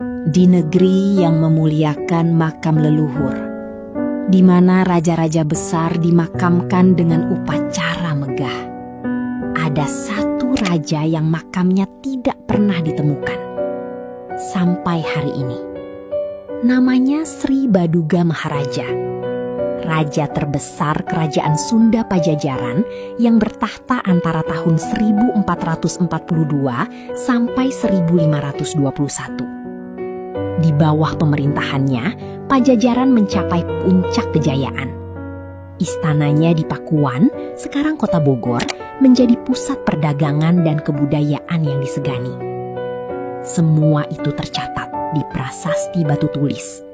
Di negeri yang memuliakan makam leluhur, di mana raja-raja besar dimakamkan dengan upacara megah, ada satu raja yang makamnya tidak pernah ditemukan sampai hari ini. Namanya Sri Baduga Maharaja, raja terbesar kerajaan Sunda Pajajaran yang bertahta antara tahun 1442 sampai 1521. Di bawah pemerintahannya, Pajajaran mencapai puncak kejayaan. Istananya di Pakuan, sekarang kota Bogor, menjadi pusat perdagangan dan kebudayaan yang disegani. Semua itu tercatat di prasasti batu tulis,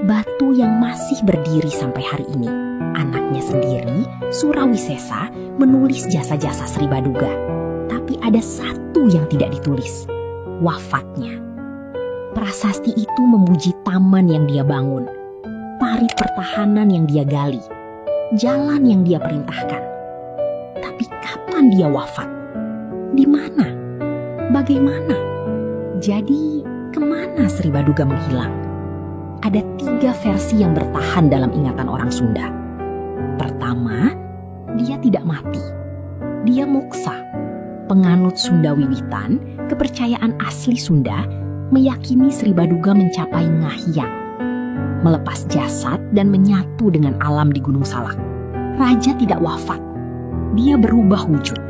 batu yang masih berdiri sampai hari ini. Anaknya sendiri, Surawisesa, menulis jasa-jasa Sri Baduga. Tapi ada satu yang tidak ditulis, wafatnya. Prasasti itu memuji taman yang dia bangun, parit pertahanan yang dia gali, jalan yang dia perintahkan. Tapi kapan dia wafat? Di mana? Bagaimana? Jadi, kemana Sri Baduga menghilang? Ada 3 versi yang bertahan dalam ingatan orang Sunda. Pertama, dia tidak mati. Dia moksa. Penganut Sunda Wiwitan, kepercayaan asli Sunda, meyakini Sri Baduga mencapai Ngahyang, melepas jasad dan menyatu dengan alam di Gunung Salak. Raja tidak wafat, dia berubah wujud.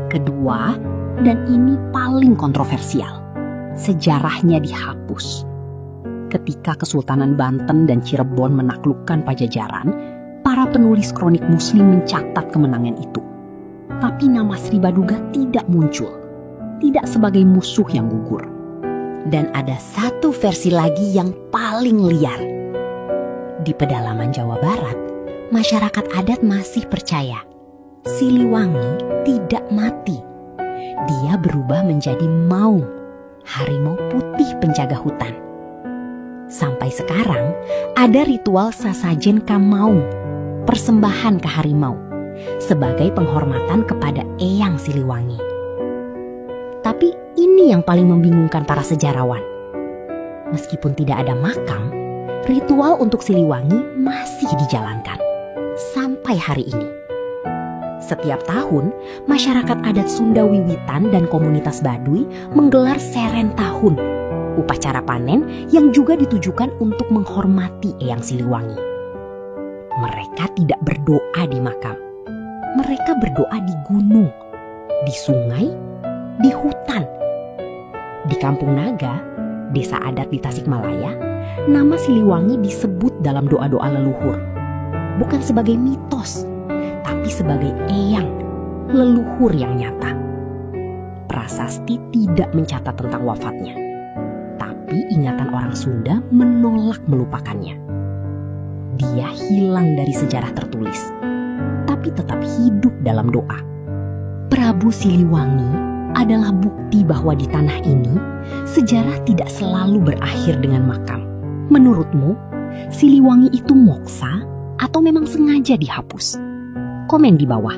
Kedua, dan ini paling kontroversial, sejarahnya dihapus. Ketika Kesultanan Banten dan Cirebon menaklukkan Pajajaran, para penulis kronik Muslim mencatat kemenangan itu. Tapi nama Sri Baduga tidak muncul, tidak sebagai musuh yang gugur. Dan ada satu versi lagi yang paling liar. Di pedalaman Jawa Barat, masyarakat adat masih percaya Siliwangi tidak mati. Dia berubah menjadi maung, harimau putih penjaga hutan. Sampai sekarang ada ritual sasajen kamaung, persembahan ke harimau, sebagai penghormatan kepada Eyang Siliwangi. Tapi ini yang paling membingungkan para sejarawan. Meskipun tidak ada makam, ritual untuk Siliwangi masih dijalankan sampai hari ini. Setiap tahun, masyarakat adat Sunda Wiwitan dan komunitas Baduy menggelar seren tahun, upacara panen yang juga ditujukan untuk menghormati Eyang Siliwangi. Mereka tidak berdoa di makam. Mereka berdoa di gunung, di sungai, di hutan. Di Kampung Naga, desa adat di Tasikmalaya, nama Siliwangi disebut dalam doa-doa leluhur. Bukan sebagai mitos, tapi sebagai eyang, leluhur yang nyata. Prasasti tidak mencatat tentang wafatnya, tapi ingatan orang Sunda menolak melupakannya. Dia hilang dari sejarah tertulis, tapi tetap hidup dalam doa. Prabu Siliwangi adalah bukti bahwa di tanah ini sejarah tidak selalu berakhir dengan makam. Menurutmu, Siliwangi itu moksa atau memang sengaja dihapus? Komen di bawah.